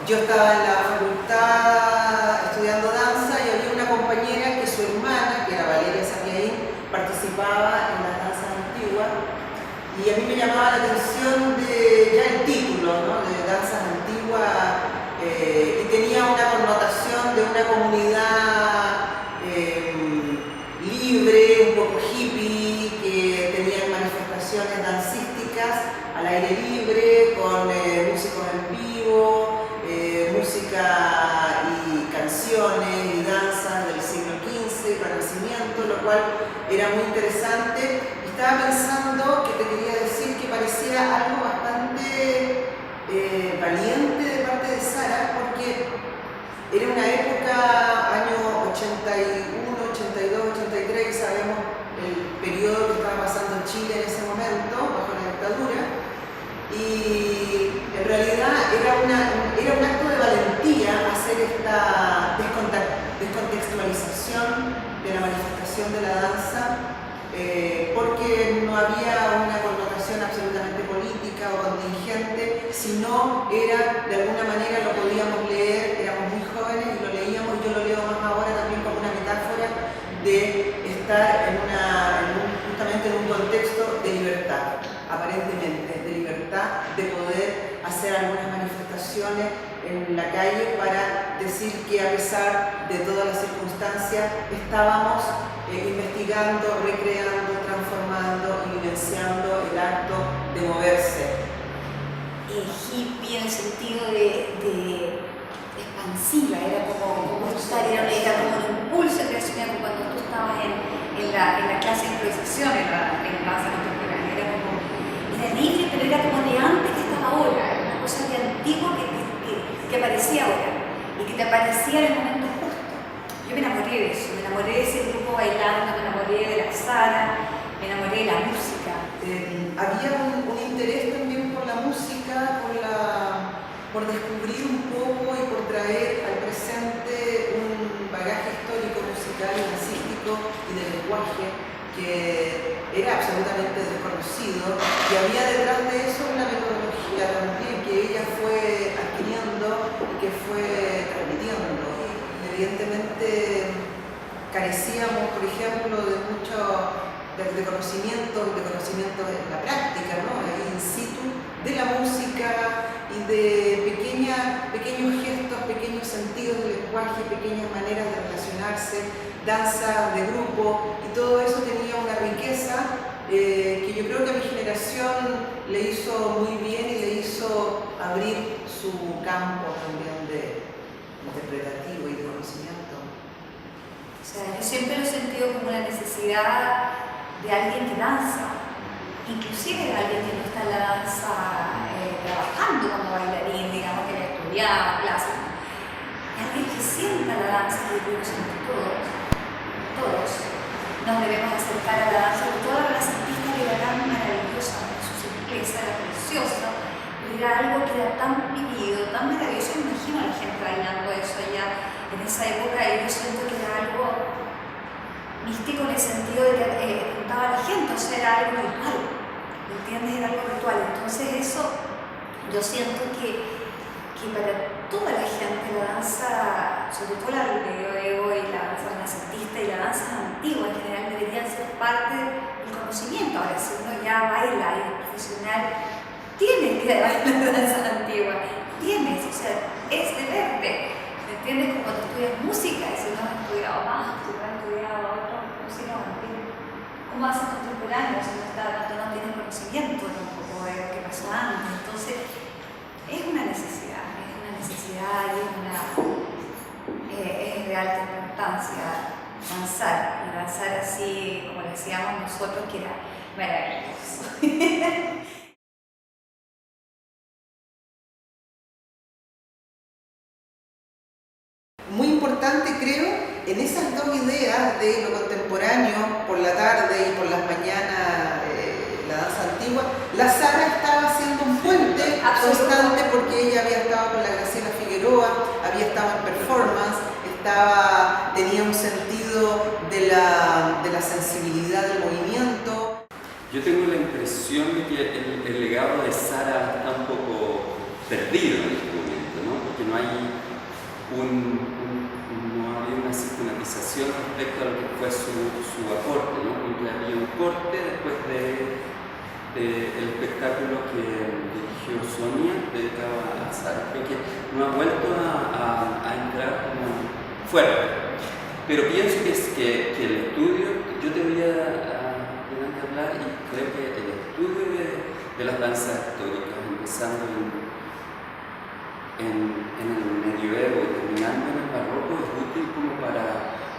yo estaba en la facultad estudiando danza y había una compañera que su hermana, que era Valeria Sapiaín, participaba en las danzas antiguas y a mí me llamaba la atención ya el título, ¿no? De danzas antiguas y tenía una connotación de una comunidad libre, un poco hippie, que tenían manifestaciones dancísticas al aire libre, con músicos en vivo, música y canciones y danzas del siglo XV, Renacimiento, lo cual era muy interesante. Estaba pensando que te quería decir que parecía algo bastante valiente de parte de Sara, porque era una época, año 81, 82, 83, sabemos el periodo que estaba pasando en Chile en ese momento, bajo la dictadura, y en realidad era un acto de valentía hacer esta descontextualización de la manifestación de la danza, porque no había una connotación absolutamente política o contingente, sino era, de alguna manera lo podíamos leer, éramos muy jóvenes y lo leíamos, y yo lo leo más ahora también como una metáfora de estar justamente en un contexto de libertad, aparentemente, de libertad, de poder hacer algunas manifestaciones en la calle para decir que a pesar de todas las circunstancias estábamos investigando, recreando, transformando y vivenciando el acto de moverse. Hippie en el sentido de expansiva, era como estar, era como un impulso creacional, como cuando tú estabas en la clase de improvisación, en la danza contemporánea, era libre, pero era como de antes que estaba ahora, era una cosa de antiguo que aparecía ahora y que te aparecía en el momento justo. Yo me enamoré de eso, me enamoré de ese grupo bailando, me enamoré de la Sara, me enamoré de la música. Había un interés también por la música, por descubrir un poco y por traer al presente un bagaje histórico, musical, dancístico y de lenguaje que era absolutamente desconocido, y había detrás de eso una metodología también que ella fue adquiriendo y que fue transmitiendo. Y evidentemente carecíamos, por ejemplo, de conocimiento en la práctica, ¿no? In situ, de la música y de pequeños gestos, pequeños sentidos del lenguaje, pequeñas maneras de relacionarse, danza de grupo, y todo eso tenía una riqueza que yo creo que a mi generación le hizo muy bien y le hizo abrir su campo también de interpretativo y de conocimiento. O sea, yo siempre lo he sentido como una necesidad de alguien que danza, inclusive de alguien que no está en la danza trabajando como bailarín, digamos que le estudiaba clases, alguien que sienta la danza, que yo creo que somos todos nos debemos acercar a la danza, porque toda la artista que era tan maravillosa, su simpleza era preciosa, era algo que era tan vivido, tan maravilloso. Me imagino a la gente bailando eso allá en esa época, y yo siento que era algo místico en el sentido de que juntaba a la gente, o sea, era algo ritual, ¿me entiendes? Era algo ritual. Entonces eso, yo siento que para toda la gente la danza, sobre todo la medioevo y la danza renacentista y la danza antigua en general, deberían ser parte del conocimiento. Ahora, si uno ya baila y es profesional, tienes que bailar la danza antigua, tienes, o sea, es de verte, ¿me entiendes? Como cuando estudias música, y si no has estudiado más, si no has estudiado otra música antigua, ¿cómo haces contemporáneo si no tienes conocimiento tampoco de lo que pasó antes? Entonces, es una necesidad y es de alta importancia danzar, y danzar así como lo decíamos nosotros, que era maravilloso. Muy importante, creo, en esas dos ideas de lo contemporáneo por la tarde y por las mañanas, la danza antigua, la Sara estaba haciendo un puente constante, porque ella había estado con la Graciela Figueroa, había estado en performance, tenía un sentido de la sensibilidad del movimiento. Yo tengo la impresión de que el legado de Sara está un poco perdido en este momento, ¿no? Porque no hay no había una sistematización respecto a lo que fue su aporte, ¿no? Porque había un corte después del espectáculo que dirigió Sonia, dedicado a Sara. Creo que no ha vuelto a entrar como fuerte. Pero pienso que el estudio, yo te voy a hablar, y creo que el estudio de las danzas históricas, empezando en el medioevo y terminando en el barroco, es útil como para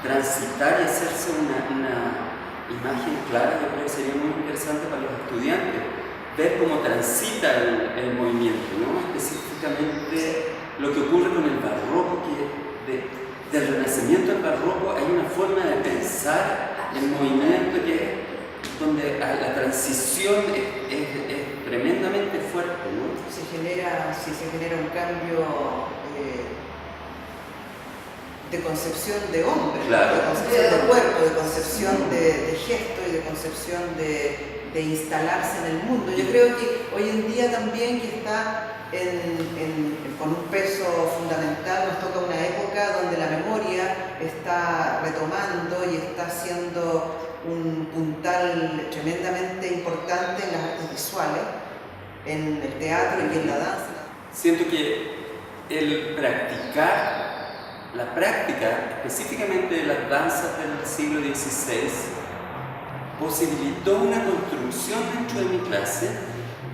transitar y hacerse una imagen clara. Yo creo que sería muy interesante para los estudiantes ver cómo transita el movimiento, ¿no? Específicamente lo que ocurre con el barroco, que del Renacimiento al barroco hay una forma de pensar el movimiento donde la transición es tremendamente fuerte, ¿no? Si se genera un cambio de concepción de hombre, claro, de concepción de cuerpo, de concepción de gesto y de concepción de instalarse en el mundo. Yo creo que hoy en día también, que está con un peso fundamental, nos toca una época donde la memoria está retomando y está siendo un puntal tremendamente importante en las artes visuales, en el teatro y en la danza. Siento que la práctica específicamente de las danzas del siglo XVI posibilitó una construcción dentro de mi clase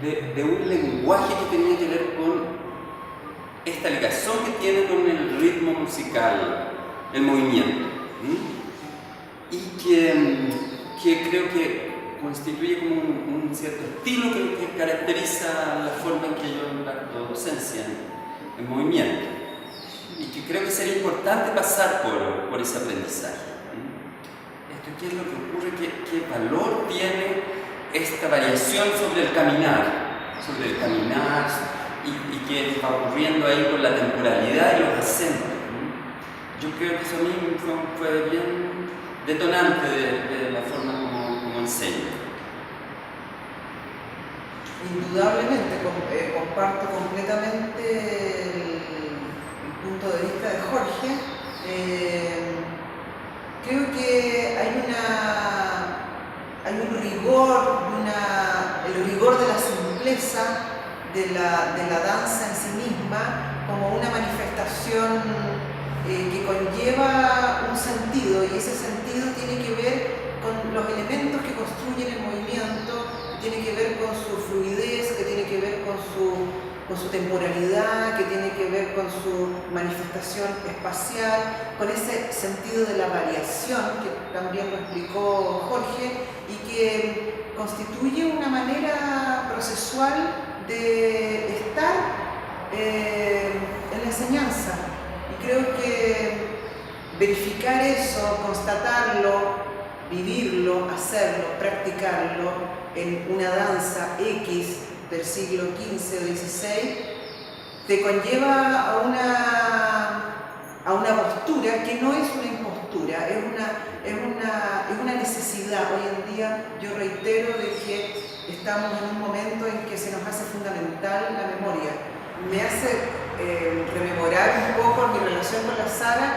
de un lenguaje que tenía que ver con esta ligación que tiene con el ritmo musical, el movimiento, y que creo que constituye como un cierto estilo que caracteriza la forma en que yo imparto docencia en movimiento, y que creo que sería importante pasar por ese aprendizaje. ¿Qué es lo que ocurre? ¿Qué valor tiene esta variación sobre el caminar? Y qué va ocurriendo ahí con la temporalidad y los acentos. Yo creo que eso a mí fue bien detonante de la forma como enseño. Indudablemente, comparto completamente el punto de vista de Jorge. Creo que hay un rigor, el rigor de la simpleza de la danza en sí misma, como una manifestación que conlleva un sentido, y ese sentido tiene que ver con los elementos que construyen el movimiento, que tiene que ver con su fluidez, que tiene que ver con su temporalidad, que tiene que ver con su manifestación espacial, con ese sentido de la variación que también lo explicó Jorge, y que constituye una manera procesual de estar en la enseñanza. Y creo que verificar eso, constatarlo, vivirlo, hacerlo, practicarlo en una danza X del siglo XV o XVI, te conlleva a una postura que no es una impostura, es una necesidad. Hoy en día yo reitero de que estamos en un momento en que se nos hace fundamental la memoria. Me hace rememorar un poco mi relación con la Sara.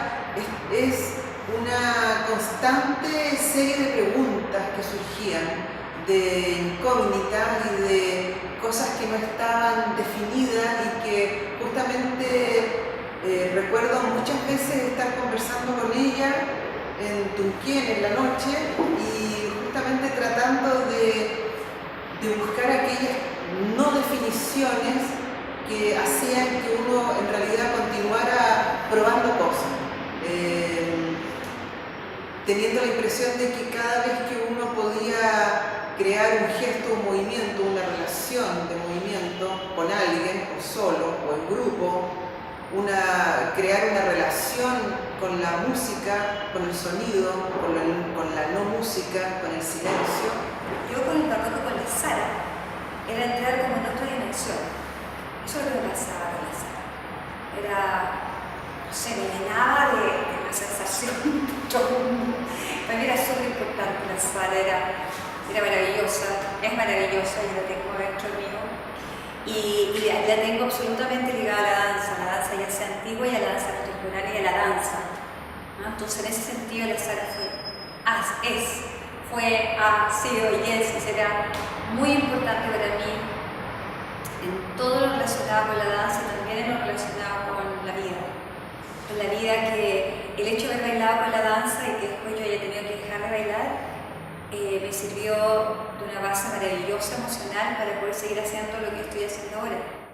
Es una constante serie de preguntas que surgían, de incógnitas y de cosas que no estaban definidas, y que justamente recuerdo muchas veces estar conversando con ella en Tunquén en la noche, y justamente tratando de buscar aquellas no definiciones que hacían que uno en realidad continuara probando cosas, teniendo la impresión de que cada vez que uno podía crear un gesto, un movimiento, una relación de movimiento con alguien, o solo, o en grupo, crear una relación con la música, con el sonido, con la no música, con el silencio. Yo con el barroco, con la Sara, era entrar como en otra dimensión. Eso es lo que me pasaba con la Sara. Me llenaba de una sensación. Para mí era súper importante la Sara, era maravillosa, es maravillosa, yo la tengo dentro mío. y la tengo absolutamente ligada a la danza ya sea antigua y a la danza contemporánea y a la danza, ¿no? Entonces en ese sentido la Sara ha sido y es y será muy importante para mí en todo lo relacionado con la danza, también en lo relacionado con la vida. Con la vida, que el hecho de haber bailado con la danza y que después yo haya tenido que dejar de bailar, me sirvió de una base maravillosa emocional para poder seguir haciendo lo que estoy haciendo ahora.